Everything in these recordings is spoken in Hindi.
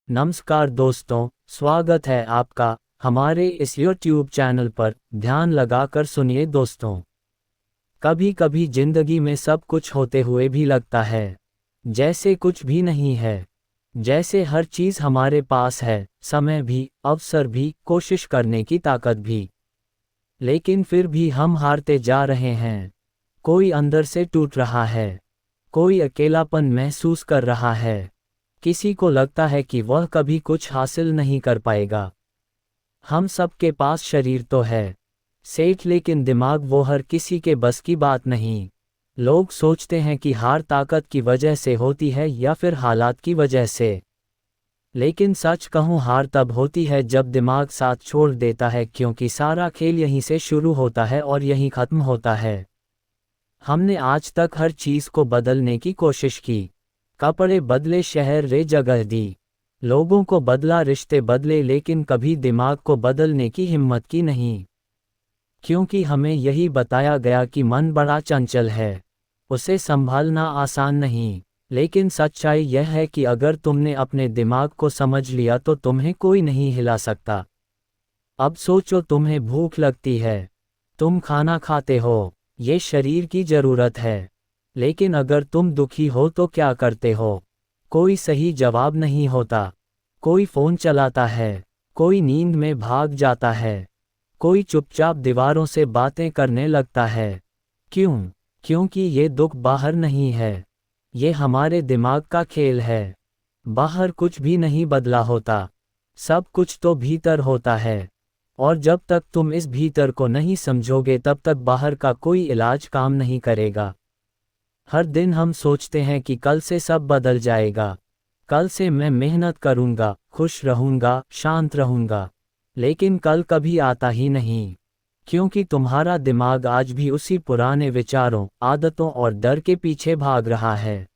नमस्कार दोस्तों, स्वागत है आपका हमारे इस YouTube चैनल पर। ध्यान लगाकर सुनिए दोस्तों। कभी कभी जिंदगी में सब कुछ होते हुए भी लगता है जैसे कुछ भी नहीं है। जैसे हर चीज़ हमारे पास है, समय भी, अवसर भी, कोशिश करने की ताकत भी। लेकिन फिर भी हम हारते जा रहे हैं। कोई अंदर से टूट रहा है, कोई अकेलापन महसूस कर रहा है, किसी को लगता है कि वह कभी कुछ हासिल नहीं कर पाएगा। हम सबके पास शरीर तो है सेठ, लेकिन दिमाग वो हर किसी के बस की बात नहीं। लोग सोचते हैं कि हार ताकत की वजह से होती है या फिर हालात की वजह से। लेकिन सच कहूँ, हार तब होती है जब दिमाग साथ छोड़ देता है, क्योंकि सारा खेल यहीं से शुरू होता है और यहीं खत्म होता है। हमने आज तक हर चीज़ को बदलने की कोशिश की। कपड़े बदले, शहर रे जगह दी, लोगों को बदला, रिश्ते बदले, लेकिन कभी दिमाग को बदलने की हिम्मत की नहीं। क्योंकि हमें यही बताया गया कि मन बड़ा चंचल है, उसे संभालना आसान नहीं। लेकिन सच्चाई यह है कि अगर तुमने अपने दिमाग को समझ लिया तो तुम्हें कोई नहीं हिला सकता। अब सोचो, तुम्हें भूख लगती है, तुम खाना खाते हो, ये शरीर की ज़रूरत है। लेकिन अगर तुम दुखी हो तो क्या करते हो? कोई सही जवाब नहीं होता। कोई फ़ोन चलाता है, कोई नींद में भाग जाता है, कोई चुपचाप दीवारों से बातें करने लगता है। क्यों? क्योंकि ये दुख बाहर नहीं है, ये हमारे दिमाग का खेल है। बाहर कुछ भी नहीं बदला होता, सब कुछ तो भीतर होता है। और जब तक तुम इस भीतर को नहीं समझोगे तब तक बाहर का कोई इलाज काम नहीं करेगा। हर दिन हम सोचते हैं कि कल से सब बदल जाएगा, कल से मैं मेहनत करूंगा, खुश रहूंगा, शांत रहूंगा। लेकिन कल कभी आता ही नहीं, क्योंकि तुम्हारा दिमाग आज भी उसी पुराने विचारों, आदतों और डर के पीछे भाग रहा है।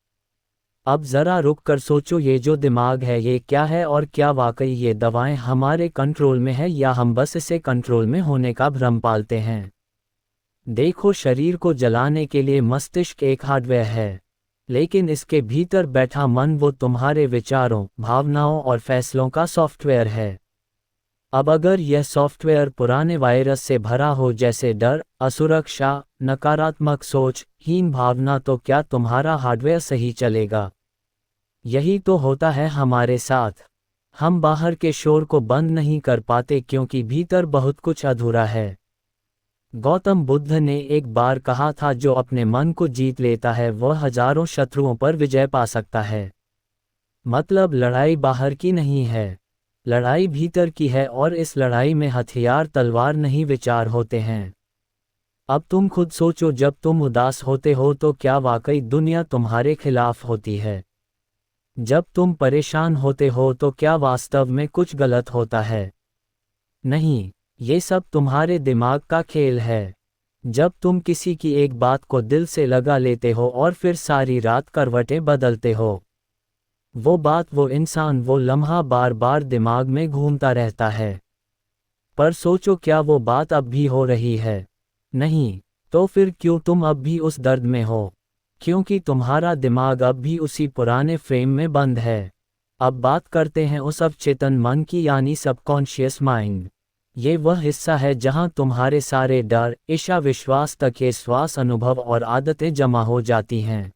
अब ज़रा रुक कर सोचो, ये जो दिमाग है ये क्या है, और क्या वाकई ये दवाएं हमारे कंट्रोल में है या हम बस इसे कंट्रोल में होने का भ्रम पालते हैं। देखो, शरीर को जलाने के लिए मस्तिष्क एक हार्डवेयर है, लेकिन इसके भीतर बैठा मन वो तुम्हारे विचारों, भावनाओं और फैसलों का सॉफ्टवेयर है। अब अगर यह सॉफ्टवेयर पुराने वायरस से भरा हो, जैसे डर, असुरक्षा, नकारात्मक सोच, हीन भावना, तो क्या तुम्हारा हार्डवेयर सही चलेगा? यही तो होता है हमारे साथ। हम बाहर के शोर को बंद नहीं कर पाते क्योंकि भीतर बहुत कुछ अधूरा है। गौतम बुद्ध ने एक बार कहा था, जो अपने मन को जीत लेता है वह हजारों शत्रुओं पर विजय पा सकता है। मतलब लड़ाई बाहर की नहीं है, लड़ाई भीतर की है, और इस लड़ाई में हथियार तलवार नहीं, विचार होते हैं। अब तुम खुद सोचो, जब तुम उदास होते हो तो क्या वाकई दुनिया तुम्हारे खिलाफ होती है? जब तुम परेशान होते हो तो क्या वास्तव में कुछ गलत होता है? नहीं, ये सब तुम्हारे दिमाग का खेल है। जब तुम किसी की एक बात को दिल से लगा लेते हो और फिर सारी रात करवटें बदलते हो, वो बात, वो इंसान, वो लम्हा बार बार दिमाग में घूमता रहता है। पर सोचो, क्या वो बात अब भी हो रही है? नहीं। तो फिर क्यों तुम अब भी उस दर्द में हो? क्योंकि तुम्हारा दिमाग अब भी उसी पुराने फ्रेम में बंद है। अब बात करते हैं उस अवचेतन मन की, यानी सबकॉन्शियस माइंड। ये वह हिस्सा है जहां तुम्हारे सारे डर, इच्छा, विश्वास तक के श्वास, अनुभव और आदतें जमा हो जाती हैं।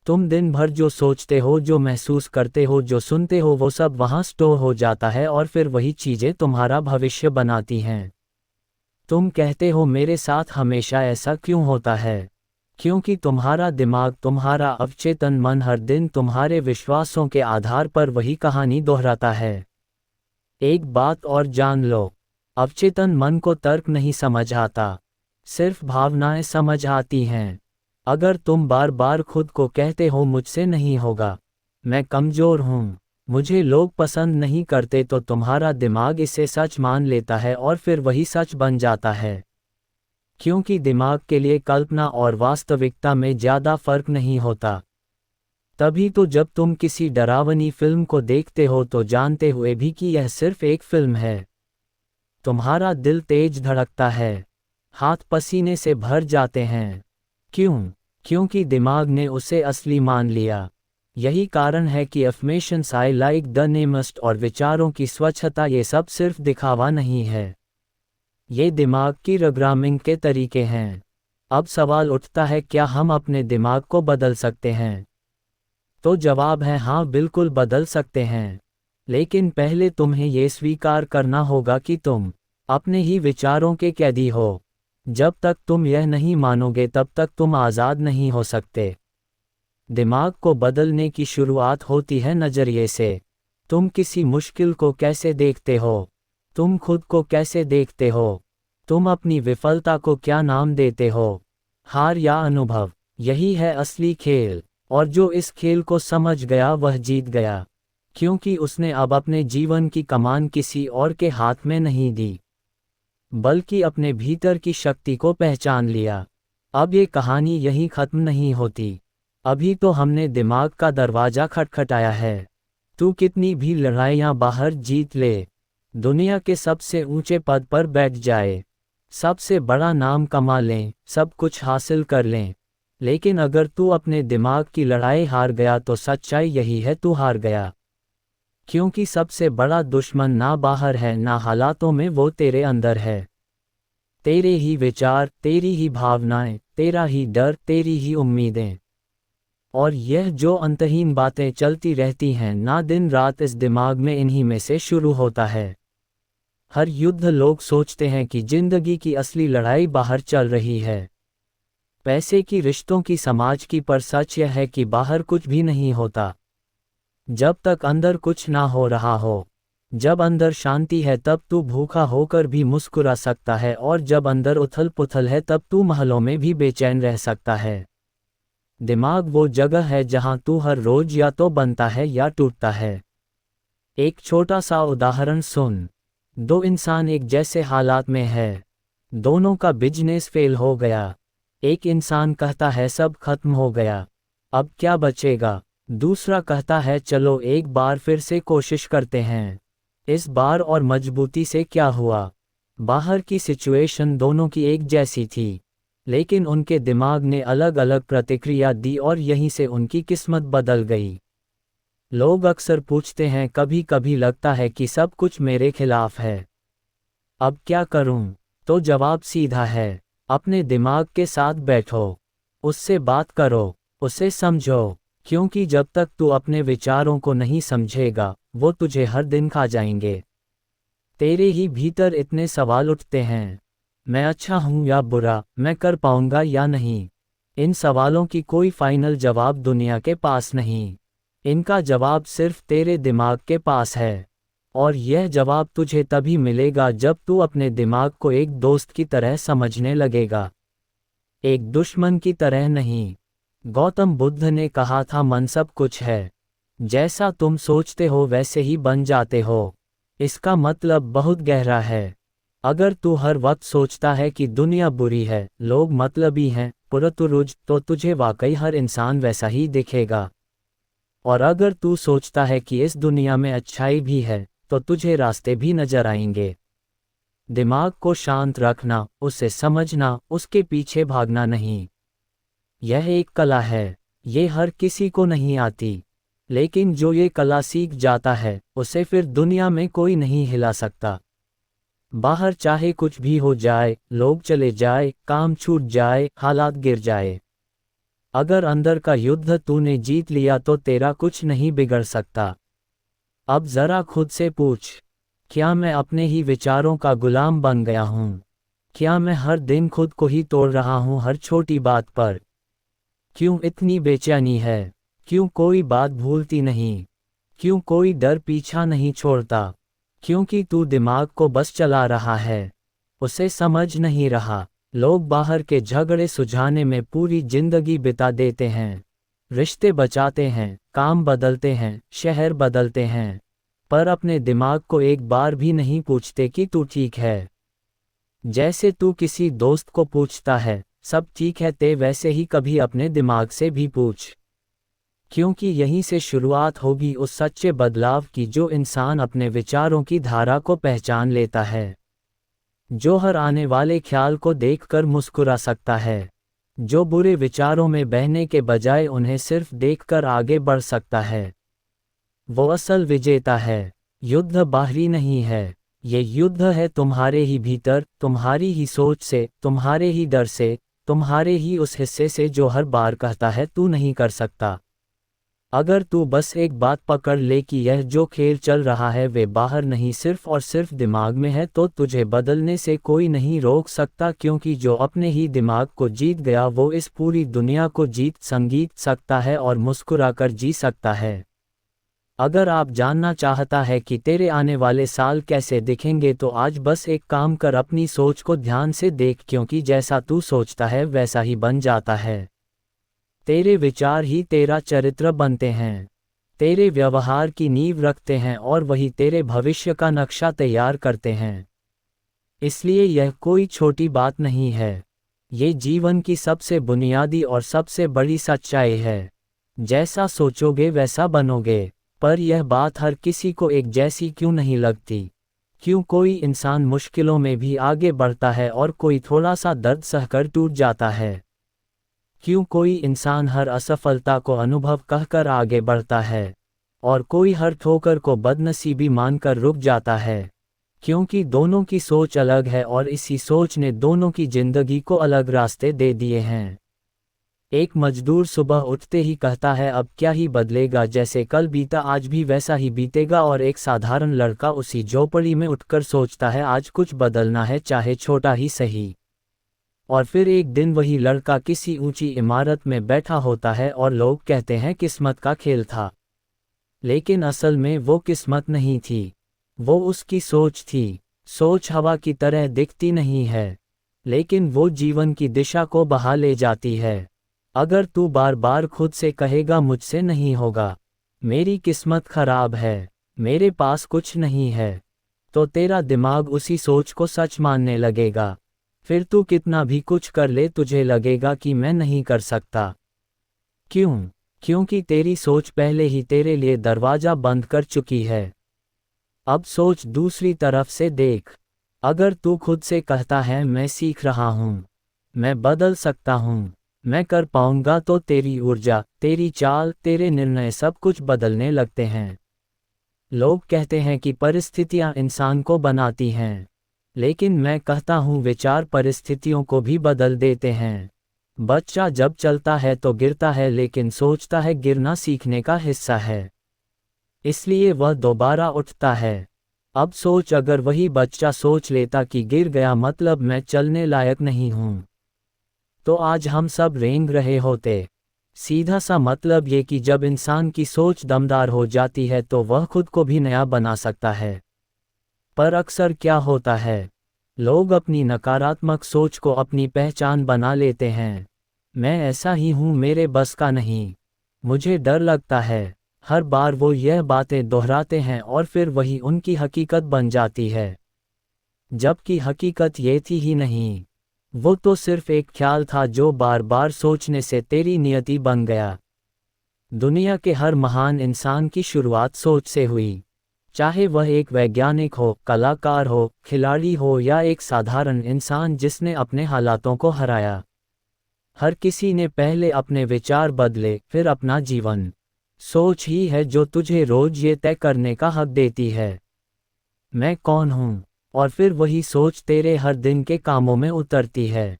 तुम दिन भर जो सोचते हो, जो महसूस करते हो, जो सुनते हो, वो सब वहाँ स्टोर हो जाता है और फिर वही चीज़ें तुम्हारा भविष्य बनाती हैं। तुम कहते हो, मेरे साथ हमेशा ऐसा क्यों होता है? क्योंकि तुम्हारा दिमाग, तुम्हारा अवचेतन मन हर दिन तुम्हारे विश्वासों के आधार पर वही कहानी दोहराता है। एक बात और जान लो, अवचेतन मन को तर्क नहीं समझ आता, सिर्फ भावनाएं समझ आती हैं। अगर तुम बार बार खुद को कहते हो, मुझसे नहीं होगा, मैं कमज़ोर हूँ, मुझे लोग पसंद नहीं करते, तो तुम्हारा दिमाग इसे सच मान लेता है और फिर वही सच बन जाता है। क्योंकि दिमाग के लिए कल्पना और वास्तविकता में ज़्यादा फर्क नहीं होता। तभी तो जब तुम किसी डरावनी फिल्म को देखते हो तो जानते हुए भी कि यह सिर्फ एक फिल्म है, तुम्हारा दिल तेज धड़कता है, हाथ पसीने से भर जाते हैं। क्यों? क्योंकि दिमाग ने उसे असली मान लिया। यही कारण है कि अफर्मेशंस आई लाइक द नेमस्ट और विचारों की स्वच्छता ये सब सिर्फ दिखावा नहीं है। ये दिमाग की प्रोग्रामिंग के तरीके हैं। अब सवाल उठता है, क्या हम अपने दिमाग को बदल सकते हैं? तो जवाब है हाँ, बिल्कुल बदल सकते हैं। लेकिन पहले तुम्हें ये स्वीकार करना होगा कि तुम अपने ही विचारों के कैदी हो। जब तक तुम यह नहीं मानोगे तब तक तुम आज़ाद नहीं हो सकते। दिमाग को बदलने की शुरुआत होती है नज़रिए से। तुम किसी मुश्किल को कैसे देखते हो? तुम खुद को कैसे देखते हो? तुम अपनी विफलता को क्या नाम देते हो? हार या अनुभव? यही है असली खेल। और जो इस खेल को समझ गया वह जीत गया, क्योंकि उसने अब अपने जीवन की कमान किसी और के हाथ में नहीं दी, बल्कि अपने भीतर की शक्ति को पहचान लिया। अब ये कहानी यहीं खत्म नहीं होती। अभी तो हमने दिमाग का दरवाज़ा खटखटाया है। तू कितनी भी लड़ाइयाँ बाहर जीत ले, दुनिया के सबसे ऊंचे पद पर बैठ जाए, सबसे बड़ा नाम कमा लें, सब कुछ हासिल कर लें, लेकिन अगर तू अपने दिमाग की लड़ाई हार गया तो सच्चाई यही है, तू हार गया। क्योंकि सबसे बड़ा दुश्मन ना बाहर है ना हालातों में, वो तेरे अंदर है। तेरे ही विचार, तेरी ही भावनाएं, तेरा ही डर, तेरी ही उम्मीदें। और यह जो अंतहीन बातें चलती रहती हैं ना दिन रात इस दिमाग में, इन्हीं में से शुरू होता है हर युद्ध। लोग सोचते हैं कि जिंदगी की असली लड़ाई बाहर चल रही है, पैसे की, रिश्तों की, समाज की, पर सच यह है कि बाहर कुछ भी नहीं होता जब तक अंदर कुछ ना हो रहा हो। जब अंदर शांति है तब तू भूखा होकर भी मुस्कुरा सकता है, और जब अंदर उथल पुथल है तब तू महलों में भी बेचैन रह सकता है। दिमाग वो जगह है जहां तू हर रोज या तो बनता है या टूटता है। एक छोटा सा उदाहरण सुन। दो इंसान एक जैसे हालात में है, दोनों का बिजनेस फेल हो गया। एक इंसान कहता है सब खत्म हो गया, अब क्या बचेगा। दूसरा कहता है चलो एक बार फिर से कोशिश करते हैं। इस बार और मजबूती से क्या हुआ? बाहर की सिचुएशन दोनों की एक जैसी थी, लेकिन उनके दिमाग ने अलग अलग प्रतिक्रिया दी और यहीं से उनकी किस्मत बदल गई। लोग अक्सर पूछते हैं, कभी कभी लगता है कि सब कुछ मेरे खिलाफ है, अब क्या करूं? तो जवाब सीधा है, अपने दिमाग के साथ बैठो, उससे बात करो, उसे समझो, क्योंकि जब तक तू अपने विचारों को नहीं समझेगा वो तुझे हर दिन खा जाएंगे। तेरे ही भीतर इतने सवाल उठते हैं, मैं अच्छा हूं या बुरा, मैं कर पाऊंगा या नहीं। इन सवालों की कोई फाइनल जवाब दुनिया के पास नहीं, इनका जवाब सिर्फ तेरे दिमाग के पास है। और यह जवाब तुझे तभी मिलेगा जब तू अपने दिमाग को एक दोस्त की तरह समझने लगेगा, एक दुश्मन की तरह नहीं। गौतम बुद्ध ने कहा था, मन सब कुछ है, जैसा तुम सोचते हो वैसे ही बन जाते हो। इसका मतलब बहुत गहरा है। अगर तू हर वक्त सोचता है कि दुनिया बुरी है, लोग मतलबी हैं, पुरतुरुज, तो तुझे वाकई हर इंसान वैसा ही दिखेगा। और अगर तू सोचता है कि इस दुनिया में अच्छाई भी है, तो तुझे रास्ते भी नजर आएंगे। दिमाग को शांत रखना, उसे समझना, उसके पीछे भागना नहीं। यह एक कला है, ये हर किसी को नहीं आती, लेकिन जो ये कला सीख जाता है उसे फिर दुनिया में कोई नहीं हिला सकता। बाहर चाहे कुछ भी हो जाए, लोग चले जाए, काम छूट जाए, हालात गिर जाए, अगर अंदर का युद्ध तूने जीत लिया तो तेरा कुछ नहीं बिगड़ सकता। अब जरा खुद से पूछ, क्या मैं अपने ही विचारों का गुलाम बन गया हूँ? क्या मैं हर दिन खुद को ही तोड़ रहा हूँ हर छोटी बात पर? क्यों इतनी बेचैनी है? क्यों कोई बात भूलती नहीं? क्यों कोई डर पीछा नहीं छोड़ता? क्योंकि तू दिमाग को बस चला रहा है, उसे समझ नहीं रहा। लोग बाहर के झगड़े सुलझाने में पूरी जिंदगी बिता देते हैं, रिश्ते बचाते हैं, काम बदलते हैं, शहर बदलते हैं, पर अपने दिमाग को एक बार भी नहीं पूछते कि तू ठीक है। जैसे तू किसी दोस्त को पूछता है सब ठीक है ते, वैसे ही कभी अपने दिमाग से भी पूछ, क्योंकि यहीं से शुरुआत होगी उस सच्चे बदलाव की जो इंसान अपने विचारों की धारा को पहचान लेता है, जो हर आने वाले ख्याल को देखकर मुस्कुरा सकता है, जो बुरे विचारों में बहने के बजाय उन्हें सिर्फ देखकर आगे बढ़ सकता है, वो असल विजेता है। युद्ध बाहरी नहीं है, ये युद्ध है तुम्हारे ही भीतर, तुम्हारी ही सोच से, तुम्हारे ही डर से, तुम्हारे ही उस हिस्से से जो हर बार कहता है तू नहीं कर सकता। अगर तू बस एक बात पकड़ ले कि यह जो खेल चल रहा है वे बाहर नहीं सिर्फ और सिर्फ दिमाग में है, तो तुझे बदलने से कोई नहीं रोक सकता, क्योंकि जो अपने ही दिमाग को जीत गया वो इस पूरी दुनिया को जीत सकता है और मुस्कुराकर जी सकता है। अगर आप जानना चाहता है कि तेरे आने वाले साल कैसे दिखेंगे तो आज बस एक काम कर, अपनी सोच को ध्यान से देख, क्योंकि जैसा तू सोचता है वैसा ही बन जाता है। तेरे विचार ही तेरा चरित्र बनते हैं, तेरे व्यवहार की नींव रखते हैं और वही तेरे भविष्य का नक्शा तैयार करते हैं। इसलिए यह कोई छोटी बात नहीं है, ये जीवन की सबसे बुनियादी और सबसे बड़ी सच्चाई है। जैसा सोचोगे वैसा बनोगे। पर यह बात हर किसी को एक जैसी क्यों नहीं लगती? क्यों कोई इंसान मुश्किलों में भी आगे बढ़ता है और कोई थोड़ा सा दर्द सहकर टूट जाता है? क्यों कोई इंसान हर असफलता को अनुभव कहकर आगे बढ़ता है और कोई हर ठोकर को बदनसीबी मानकर रुक जाता है? क्योंकि दोनों की सोच अलग है और इसी सोच ने दोनों की जिंदगी को अलग रास्ते दे दिए हैं। एक मजदूर सुबह उठते ही कहता है अब क्या ही बदलेगा, जैसे कल बीता आज भी वैसा ही बीतेगा। और एक साधारण लड़का उसी झोपड़ी में उठकर सोचता है आज कुछ बदलना है, चाहे छोटा ही सही। और फिर एक दिन वही लड़का किसी ऊंची इमारत में बैठा होता है और लोग कहते हैं किस्मत का खेल था। लेकिन असल में वो किस्मत नहीं थी, वो उसकी सोच थी। सोच हवा की तरह दिखती नहीं है, लेकिन वो जीवन की दिशा को बहा ले जाती है। अगर तू बार बार खुद से कहेगा मुझसे नहीं होगा, मेरी किस्मत खराब है, मेरे पास कुछ नहीं है, तो तेरा दिमाग उसी सोच को सच मानने लगेगा। फिर तू कितना भी कुछ कर ले तुझे लगेगा कि मैं नहीं कर सकता। क्यों? क्योंकि तेरी सोच पहले ही तेरे लिए दरवाजा बंद कर चुकी है। अब सोच दूसरी तरफ से देख। अगर तू खुद से कहता है मैं सीख रहा हूँ, मैं बदल सकता हूँ, मैं कर पाऊंगा, तो तेरी ऊर्जा, तेरी चाल, तेरे निर्णय सब कुछ बदलने लगते हैं। लोग कहते हैं कि परिस्थितियां इंसान को बनाती हैं, लेकिन मैं कहता हूँ विचार परिस्थितियों को भी बदल देते हैं। बच्चा जब चलता है तो गिरता है, लेकिन सोचता है गिरना सीखने का हिस्सा है, इसलिए वह दोबारा उठता है। अब सोच, अगर वही बच्चा सोच लेता कि गिर गया मतलब मैं चलने लायक नहीं हूँ, तो आज हम सब रेंग रहे होते। सीधा सा मतलब ये कि जब इंसान की सोच दमदार हो जाती है तो वह खुद को भी नया बना सकता है। पर अक्सर क्या होता है, लोग अपनी नकारात्मक सोच को अपनी पहचान बना लेते हैं। मैं ऐसा ही हूँ, मेरे बस का नहीं, मुझे डर लगता है। हर बार वो यह बातें दोहराते हैं और फिर वही उनकी हकीकत बन जाती है, जबकि हकीकत ये थी ही नहीं। वो तो सिर्फ एक ख्याल था जो बार बार सोचने से तेरी नियति बन गया। दुनिया के हर महान इंसान की शुरुआत सोच से हुई, चाहे वह एक वैज्ञानिक हो, कलाकार हो, खिलाड़ी हो या एक साधारण इंसान जिसने अपने हालातों को हराया। हर किसी ने पहले अपने विचार बदले, फिर अपना जीवन। सोच ही है जो तुझे रोज ये तय करने का हक देती है, मैं कौन हूँ। और फिर वही सोच तेरे हर दिन के कामों में उतरती है,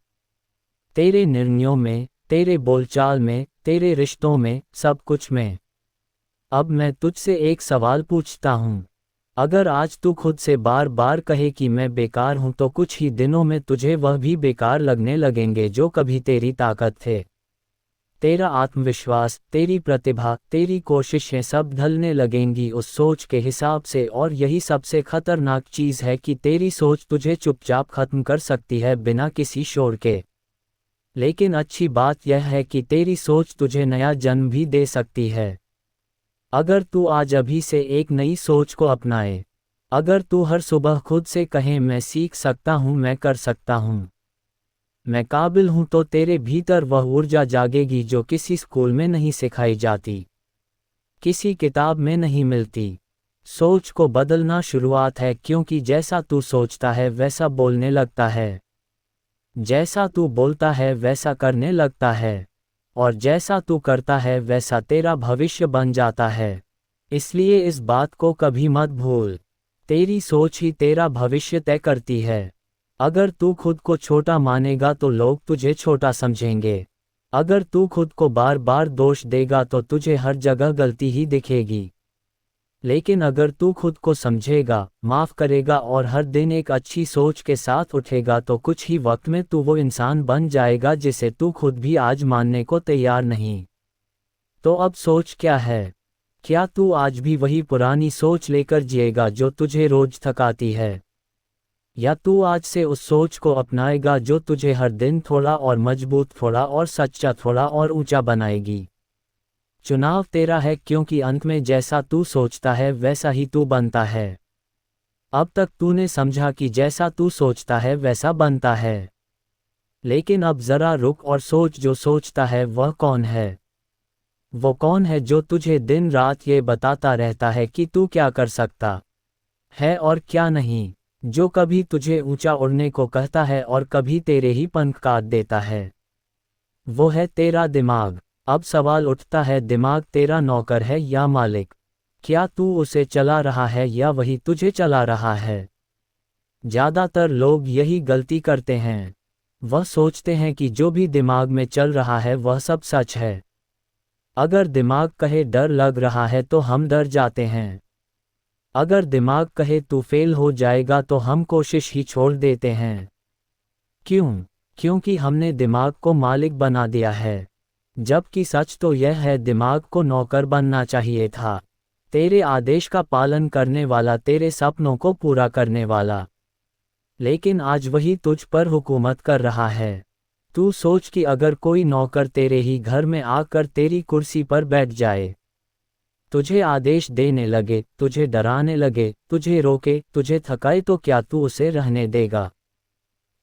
तेरे निर्णयों में, तेरे बोलचाल में, तेरे रिश्तों में, सब कुछ में। अब मैं तुझसे एक सवाल पूछता हूँ, अगर आज तू खुद से बार बार कहे कि मैं बेकार हूँ, तो कुछ ही दिनों में तुझे वह भी बेकार लगने लगेंगे जो कभी तेरी ताकत थे। तेरा आत्मविश्वास, तेरी प्रतिभा, तेरी कोशिशें सब ढलने लगेंगी उस सोच के हिसाब से। और यही सबसे खतरनाक चीज़ है कि तेरी सोच तुझे चुपचाप खत्म कर सकती है बिना किसी शोर के। लेकिन अच्छी बात यह है कि तेरी सोच तुझे नया जन्म भी दे सकती है। अगर तू आज अभी से एक नई सोच को अपनाए, अगर तू हर सुबह खुद से कहे मैं सीख सकता हूँ, मैं कर सकता हूँ, मैं काबिल हूँ, तो तेरे भीतर वह ऊर्जा जागेगी जो किसी स्कूल में नहीं सिखाई जाती, किसी किताब में नहीं मिलती। सोच को बदलना शुरुआत है, क्योंकि जैसा तू सोचता है वैसा बोलने लगता है। जैसा तू बोलता है वैसा करने लगता है, और जैसा तू करता है वैसा तेरा भविष्य बन जाता है। इसलिए इस बात को कभी मत भूल, तेरी सोच ही तेरा भविष्य तय करती है। अगर तू खुद को छोटा मानेगा तो लोग तुझे छोटा समझेंगे। अगर तू खुद को बार बार दोष देगा तो तुझे हर जगह गलती ही दिखेगी। लेकिन अगर तू खुद को समझेगा, माफ़ करेगा और हर दिन एक अच्छी सोच के साथ उठेगा तो कुछ ही वक्त में तू वो इंसान बन जाएगा जिसे तू खुद भी आज मानने को तैयार नहीं। तो अब सोच क्या है? क्या तू आज भी वही पुरानी सोच लेकर जिएगा जो तुझे रोज थकाती है? या तू आज से उस सोच को अपनाएगा जो तुझे हर दिन थोड़ा और मजबूत, थोड़ा और सच्चा, थोड़ा और ऊंचा बनाएगी? चुनाव तेरा है, क्योंकि अंत में जैसा तू सोचता है वैसा ही तू बनता है। अब तक तूने समझा कि जैसा तू सोचता है वैसा बनता है। लेकिन अब जरा रुक और सोच, जो सोचता है वह कौन है? वो कौन है जो तुझे दिन रात ये बताता रहता है कि तू क्या कर सकता है और क्या नहीं? जो कभी तुझे ऊंचा उड़ने को कहता है और कभी तेरे ही पंख काट देता है। वो है तेरा दिमाग। अब सवाल उठता है, दिमाग तेरा नौकर है या मालिक? क्या तू उसे चला रहा है या वही तुझे चला रहा है? ज़्यादातर लोग यही गलती करते हैं। वह सोचते हैं कि जो भी दिमाग में चल रहा है वह सब सच है। अगर दिमाग कहे डर लग रहा है तो हम डर जाते हैं। अगर दिमाग कहे तू फेल हो जाएगा तो हम कोशिश ही छोड़ देते हैं। क्यों? क्योंकि हमने दिमाग को मालिक बना दिया है। जबकि सच तो यह है, दिमाग को नौकर बनना चाहिए था, तेरे आदेश का पालन करने वाला, तेरे सपनों को पूरा करने वाला। लेकिन आज वही तुझ पर हुकूमत कर रहा है। तू सोच कि अगर कोई नौकर तेरे ही घर में आकर तेरी कुर्सी पर बैठ जाए, तुझे आदेश देने लगे, तुझे डराने लगे, तुझे रोके, तुझे थकाए, तो क्या तू उसे रहने देगा?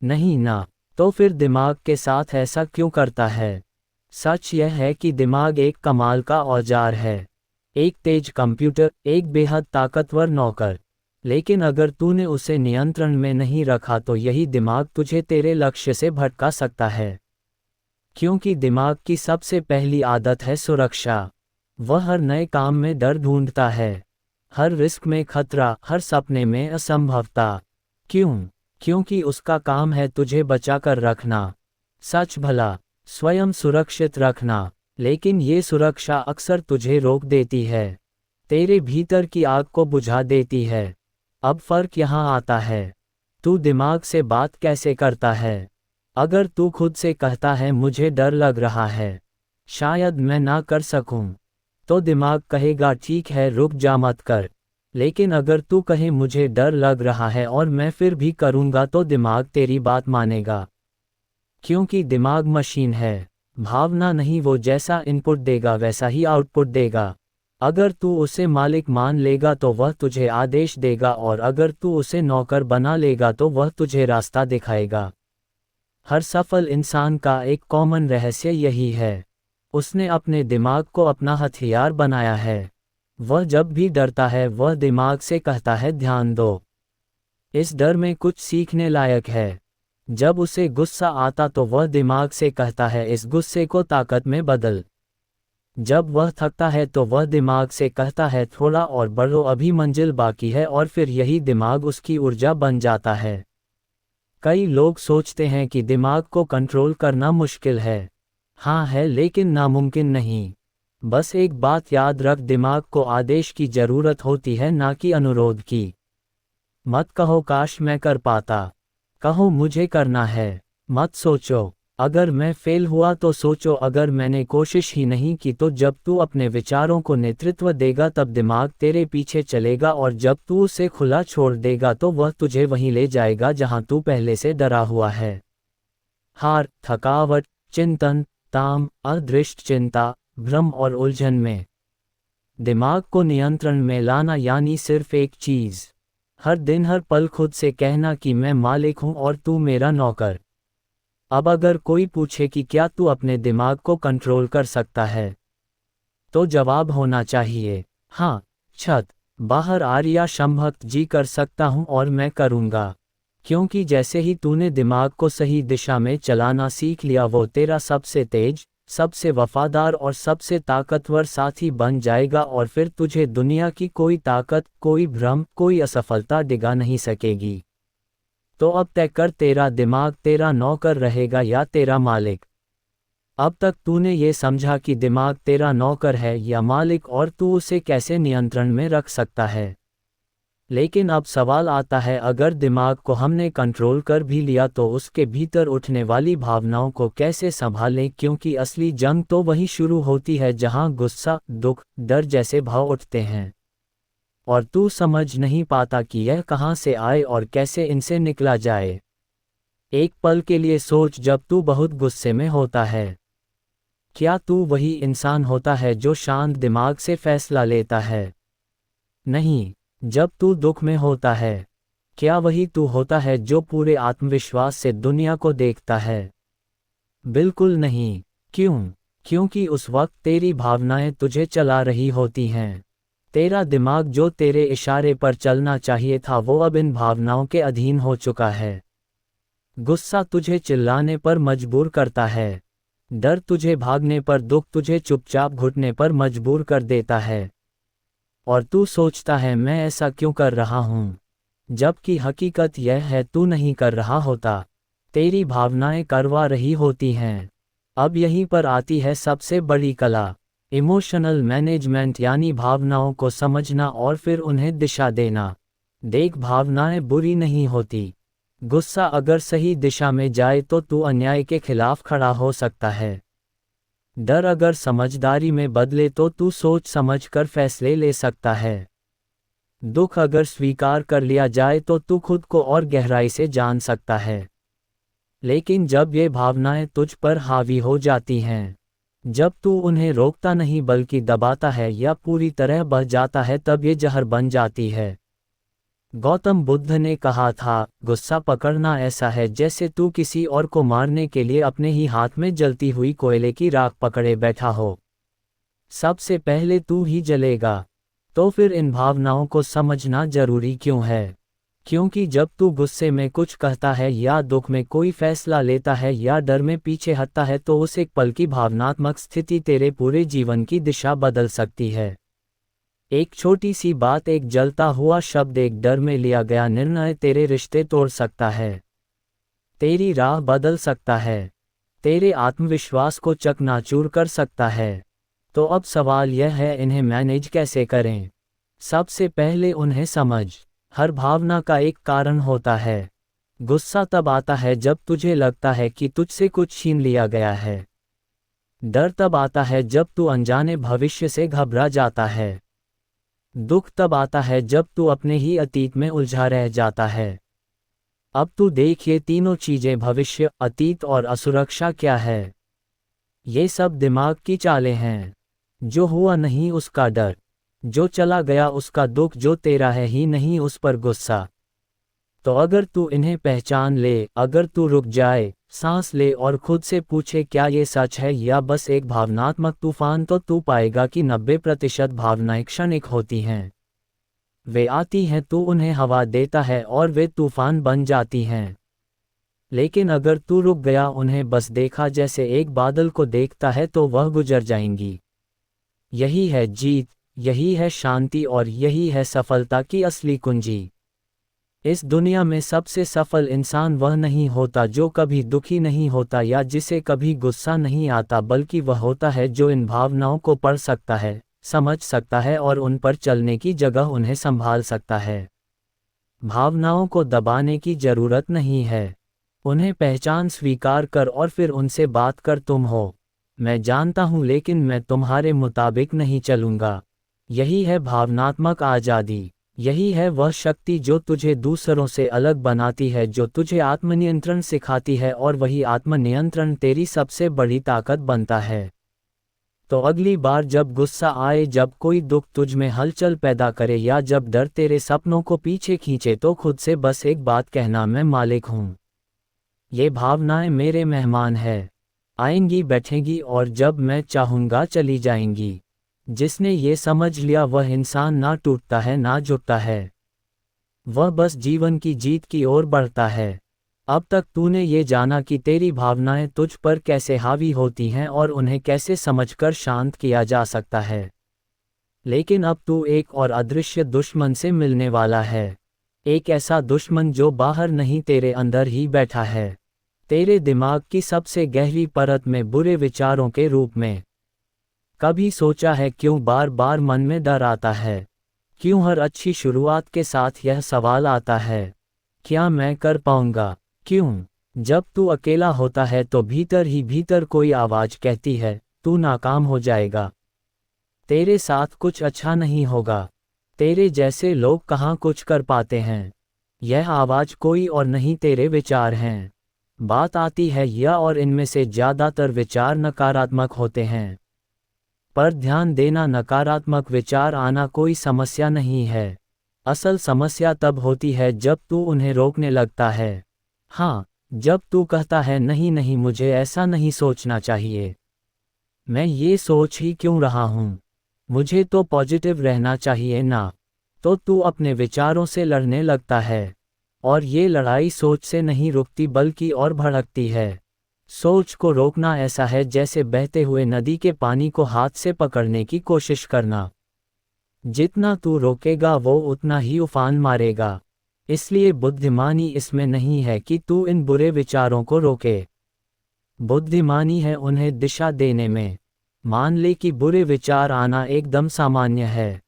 नहीं ना। तो फिर दिमाग के साथ ऐसा क्यों करता है? सच यह है कि दिमाग एक कमाल का औजार है, एक तेज कंप्यूटर, एक बेहद ताकतवर नौकर। लेकिन अगर तूने उसे नियंत्रण में नहीं रखा तो यही दिमाग तुझे तेरे लक्ष्य से भटका सकता है। क्योंकि दिमाग की सबसे पहली आदत है सुरक्षा। वह हर नए काम में डर ढूंढता है, हर रिस्क में खतरा, हर सपने में असंभवता। क्यों? क्योंकि उसका काम है तुझे बचाकर रखना, सच भला स्वयं सुरक्षित रखना। लेकिन ये सुरक्षा अक्सर तुझे रोक देती है, तेरे भीतर की आग को बुझा देती है। अब फर्क यहाँ आता है, तू दिमाग से बात कैसे करता है। अगर तू खुद से कहता है मुझे डर लग रहा है, शायद मैं ना कर सकूं, तो दिमाग कहेगा ठीक है, रुक जा, मत कर। लेकिन अगर तू कहे मुझे डर लग रहा है और मैं फिर भी करूंगा, तो दिमाग तेरी बात मानेगा। क्योंकि दिमाग मशीन है, भावना नहीं। वो जैसा इनपुट देगा वैसा ही आउटपुट देगा। अगर तू उसे मालिक मान लेगा तो वह तुझे आदेश देगा, और अगर तू उसे नौकर बना लेगा तो वह तुझे रास्ता दिखाएगा। हर सफल इंसान का एक कॉमन रहस्य यही है, उसने अपने दिमाग को अपना हथियार बनाया है। वह जब भी डरता है वह दिमाग से कहता है ध्यान दो, इस डर में कुछ सीखने लायक है। जब उसे गुस्सा आता तो वह दिमाग से कहता है इस गुस्से को ताकत में बदल। जब वह थकता है तो वह दिमाग से कहता है थोड़ा और बढ़ो, अभी मंजिल बाकी है, और फिर यही दिमाग उसकी ऊर्जा बन जाता है। कई लोग सोचते हैं कि दिमाग को कंट्रोल करना मुश्किल है। हाँ है, लेकिन नामुमकिन नहीं। बस एक बात याद रख, दिमाग को आदेश की ज़रूरत होती है, ना कि अनुरोध की। मत कहो काश मैं कर पाता, कहो मुझे करना है। मत सोचो अगर मैं फेल हुआ, तो सोचो अगर मैंने कोशिश ही नहीं की। तो जब तू अपने विचारों को नेतृत्व देगा तब दिमाग तेरे पीछे चलेगा, और जब तू उसे खुला छोड़ देगा तो वह तुझे वहीं ले जाएगा जहां तू पहले से डरा हुआ है। हार, थकावट, चिंतन, ताम, अदृष्ट चिंता, भ्रम और उलझन में दिमाग को नियंत्रण में लाना यानी सिर्फ एक चीज़, हर दिन हर पल खुद से कहना कि मैं मालिक हूं और तू मेरा नौकर। अब अगर कोई पूछे कि क्या तू अपने दिमाग को कंट्रोल कर सकता है, तो जवाब होना चाहिए हाँ। छत बाहर आर्या शंभक्त जी कर सकता हूं और मैं करूंगा। क्योंकि जैसे ही तूने दिमाग को सही दिशा में चलाना सीख लिया, वो तेरा सबसे तेज, सबसे वफादार और सबसे ताकतवर साथी बन जाएगा, और फिर तुझे दुनिया की कोई ताकत, कोई भ्रम, कोई असफलता डिगा नहीं सकेगी। तो अब तय कर, तेरा दिमाग तेरा नौकर रहेगा या तेरा मालिक। अब तक तूने ये समझा कि दिमाग तेरा नौकर है या मालिक, और तू उसे कैसे नियंत्रण में रख सकता है। लेकिन अब सवाल आता है, अगर दिमाग को हमने कंट्रोल कर भी लिया तो उसके भीतर उठने वाली भावनाओं को कैसे संभालें, क्योंकि असली जंग तो वहीं शुरू होती है जहां गुस्सा, दुख, डर जैसे भाव उठते हैं। और तू समझ नहीं पाता कि यह कहां से आए और कैसे इनसे निकला जाए। एक पल के लिए सोच, जब तू बहुत गुस्से में होता है, क्या तू वही इंसान होता है जो शांत दिमाग से फैसला लेता है? नहीं। जब तू दुख में होता है, क्या वही तू होता है जो पूरे आत्मविश्वास से दुनिया को देखता है? बिल्कुल नहीं। क्यों? क्योंकि उस वक्त तेरी भावनाएं तुझे चला रही होती हैं। तेरा दिमाग जो तेरे इशारे पर चलना चाहिए था, वो अब इन भावनाओं के अधीन हो चुका है। गुस्सा तुझे चिल्लाने पर मजबूर करता है। डर तुझे भागने पर, दुख तुझे चुपचाप घुटने पर मजबूर कर देता है। और तू सोचता है, मैं ऐसा क्यों कर रहा हूँ? जबकि हकीकत यह है, तू नहीं कर रहा होता, तेरी भावनाएं करवा रही होती हैं। अब यहीं पर आती है सबसे बड़ी कला, इमोशनल मैनेजमेंट, यानी भावनाओं को समझना और फिर उन्हें दिशा देना। देख, भावनाएं बुरी नहीं होती। गुस्सा अगर सही दिशा में जाए तो तू अन्याय के खिलाफ खड़ा हो सकता है। डर अगर समझदारी में बदले तो तू सोच समझ कर फैसले ले सकता है। दुख अगर स्वीकार कर लिया जाए तो तू खुद को और गहराई से जान सकता है। लेकिन जब ये भावनाएं तुझ पर हावी हो जाती हैं, जब तू उन्हें रोकता नहीं बल्कि दबाता है या पूरी तरह बह जाता है, तब ये जहर बन जाती है। गौतम बुद्ध ने कहा था, गुस्सा पकड़ना ऐसा है जैसे तू किसी और को मारने के लिए अपने ही हाथ में जलती हुई कोयले की राख पकड़े बैठा हो। सबसे पहले तू ही जलेगा। तो फिर इन भावनाओं को समझना जरूरी क्यों है? क्योंकि जब तू गुस्से में कुछ कहता है या दुख में कोई फैसला लेता है या डर में पीछे हटता है, तो उस एक पल की भावनात्मक स्थिति तेरे पूरे जीवन की दिशा बदल सकती है। एक छोटी सी बात, एक जलता हुआ शब्द, एक डर में लिया गया निर्णय तेरे रिश्ते तोड़ सकता है, तेरी राह बदल सकता है, तेरे आत्मविश्वास को चकनाचूर कर सकता है। तो अब सवाल यह है, इन्हें मैनेज कैसे करें? सबसे पहले उन्हें समझ। हर भावना का एक कारण होता है। गुस्सा तब आता है जब तुझे लगता है कि तुझसे कुछ छीन लिया गया है। डर तब आता है जब तू अनजाने भविष्य से घबरा जाता है। दुख तब आता है जब तू अपने ही अतीत में उलझा रह जाता है। अब तू देख, ये तीनों चीजें, भविष्य, अतीत और असुरक्षा, क्या है? ये सब दिमाग की चालें हैं। जो हुआ नहीं उसका डर, जो चला गया उसका दुख, जो तेरा है ही नहीं उस पर गुस्सा। तो अगर तू इन्हें पहचान ले, अगर तू रुक जाए, सांस ले और खुद से पूछे, क्या ये सच है या बस एक भावनात्मक तूफान, तो तू पाएगा कि 90% भावनाएं क्षणिक होती हैं। वे आती हैं, तू उन्हें हवा देता है और वे तूफान बन जाती हैं। लेकिन अगर तू रुक गया, उन्हें बस देखा जैसे एक बादल को देखता है, तो वह गुजर जाएंगी। यही है जीत, यही है शांति और यही है सफलता की असली कुंजी। इस दुनिया में सबसे सफल इंसान वह नहीं होता जो कभी दुखी नहीं होता या जिसे कभी गुस्सा नहीं आता, बल्कि वह होता है जो इन भावनाओं को पढ़ सकता है, समझ सकता है और उन पर चलने की जगह उन्हें संभाल सकता है। भावनाओं को दबाने की जरूरत नहीं है। उन्हें पहचान, स्वीकार कर और फिर उनसे बात कर, तुम हो, मैं जानता हूं, लेकिन मैं तुम्हारे मुताबिक नहीं चलूंगा। यही है भावनात्मक आज़ादी। यही है वह शक्ति जो तुझे दूसरों से अलग बनाती है, जो तुझे आत्मनियंत्रण सिखाती है, और वही आत्मनियंत्रण तेरी सबसे बड़ी ताकत बनता है। तो अगली बार जब गुस्सा आए, जब कोई दुख तुझ में हलचल पैदा करे या जब डर तेरे सपनों को पीछे खींचे, तो खुद से बस एक बात कहना, मैं मालिक हूँ। ये भावनाएं मेरे मेहमान हैं, आएंगी, बैठेंगी और जब मैं चाहूँगा चली जाएंगी। जिसने ये समझ लिया वह इंसान ना टूटता है ना झुकता है। वह बस जीवन की जीत की ओर बढ़ता है। अब तक तूने ये जाना कि तेरी भावनाएं तुझ पर कैसे हावी होती हैं और उन्हें कैसे समझकर शांत किया जा सकता है। लेकिन अब तू एक और अदृश्य दुश्मन से मिलने वाला है। एक ऐसा दुश्मन जो बाहर नहीं, तेरे अंदर ही बैठा है। तेरे दिमाग की सबसे गहरी परत में, बुरे विचारों के रूप में। कभी सोचा है क्यों बार बार मन में डर आता है? क्यों हर अच्छी शुरुआत के साथ यह सवाल आता है, क्या मैं कर पाऊंगा? क्यों जब तू अकेला होता है तो भीतर ही भीतर कोई आवाज कहती है, तू नाकाम हो जाएगा, तेरे साथ कुछ अच्छा नहीं होगा, तेरे जैसे लोग कहाँ कुछ कर पाते हैं। यह आवाज कोई और नहीं, तेरे विचार हैं। बात आती है यह, और इनमें से ज़्यादातर विचार नकारात्मक होते हैं। पर ध्यान देना, नकारात्मक विचार आना कोई समस्या नहीं है। असल समस्या तब होती है जब तू उन्हें रोकने लगता है। हाँ, जब तू कहता है नहीं नहीं, मुझे ऐसा नहीं सोचना चाहिए, मैं ये सोच ही क्यों रहा हूँ, मुझे तो पॉजिटिव रहना चाहिए ना। तो तू अपने विचारों से लड़ने लगता है। और ये लड़ाई सोच से नहीं रुकती बल्कि और भड़कती है। सोच को रोकना ऐसा है जैसे बहते हुए नदी के पानी को हाथ से पकड़ने की कोशिश करना। जितना तू रोकेगा वो उतना ही उफान मारेगा। इसलिए बुद्धिमानी इसमें नहीं है कि तू इन बुरे विचारों को रोके। बुद्धिमानी है उन्हें दिशा देने में। मान ले कि बुरे विचार आना एकदम सामान्य है।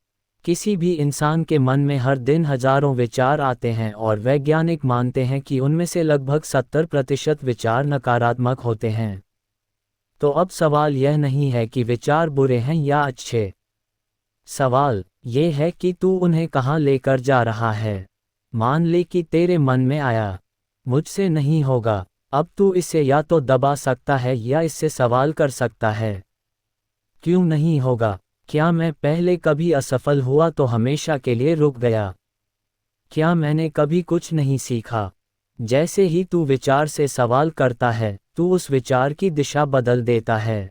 किसी भी इंसान के मन में हर दिन हजारों विचार आते हैं और वैज्ञानिक मानते हैं कि उनमें से लगभग 70% विचार नकारात्मक होते हैं। तो अब सवाल यह नहीं है कि विचार बुरे हैं या अच्छे। सवाल ये है कि तू उन्हें कहाँ लेकर जा रहा है। मान ले कि तेरे मन में आया, मुझसे नहीं होगा। अब तू इसे या तो दबा सकता है या इससे सवाल कर सकता है, क्यों नहीं होगा? क्या मैं पहले कभी असफल हुआ तो हमेशा के लिए रुक गया? क्या मैंने कभी कुछ नहीं सीखा? जैसे ही तू विचार से सवाल करता है, तू उस विचार की दिशा बदल देता है।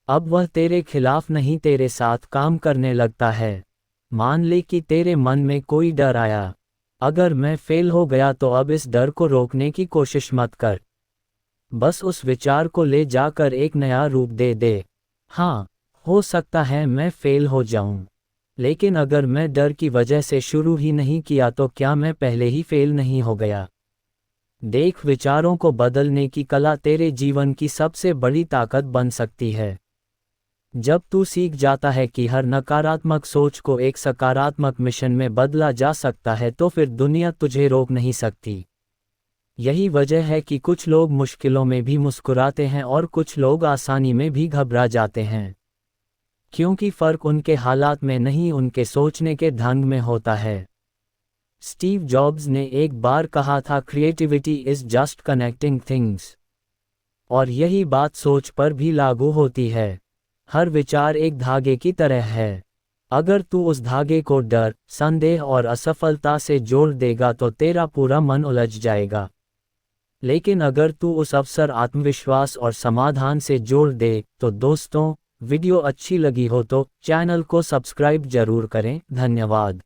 अब वह तेरे खिलाफ नहीं, तेरे साथ काम करने लगता है। मान ले कि तेरे मन में कोई डर आया, अगर मैं फेल हो गया तो अब इस डर को रोकने की कोशिश मत कर। बस उस विचार को ले जाकर एक नया रूप दे दे। हाँ, हो सकता है मैं फेल हो जाऊं, लेकिन अगर मैं डर की वजह से शुरू ही नहीं किया तो क्या मैं पहले ही फेल नहीं हो गया? देख, विचारों को बदलने की कला तेरे जीवन की सबसे बड़ी ताकत बन सकती है। जब तू सीख जाता है कि हर नकारात्मक सोच को एक सकारात्मक मिशन में बदला जा सकता है तो फिर दुनिया तुझे रोक नहीं सकती। यही वजह है कि कुछ लोग मुश्किलों में भी मुस्कुराते हैं और कुछ लोग आसानी में भी घबरा जाते हैं। क्योंकि फर्क उनके हालात में नहीं, उनके सोचने के ढंग में होता है। स्टीव जॉब्स ने एक बार कहा था, creativity is just connecting things. और यही बात सोच पर भी लागू होती है। हर विचार एक धागे की तरह है। अगर तू उस धागे को डर, संदेह और असफलता से जोड़ देगा तो तेरा पूरा मन उलझ जाएगा। लेकिन अगर तू उस अवसर, आत्मविश्वास और समाधान से जोड़ दे तो दोस्तों, वीडियो अच्छी लगी हो तो चैनल को सब्सक्राइब जरूर करें। धन्यवाद।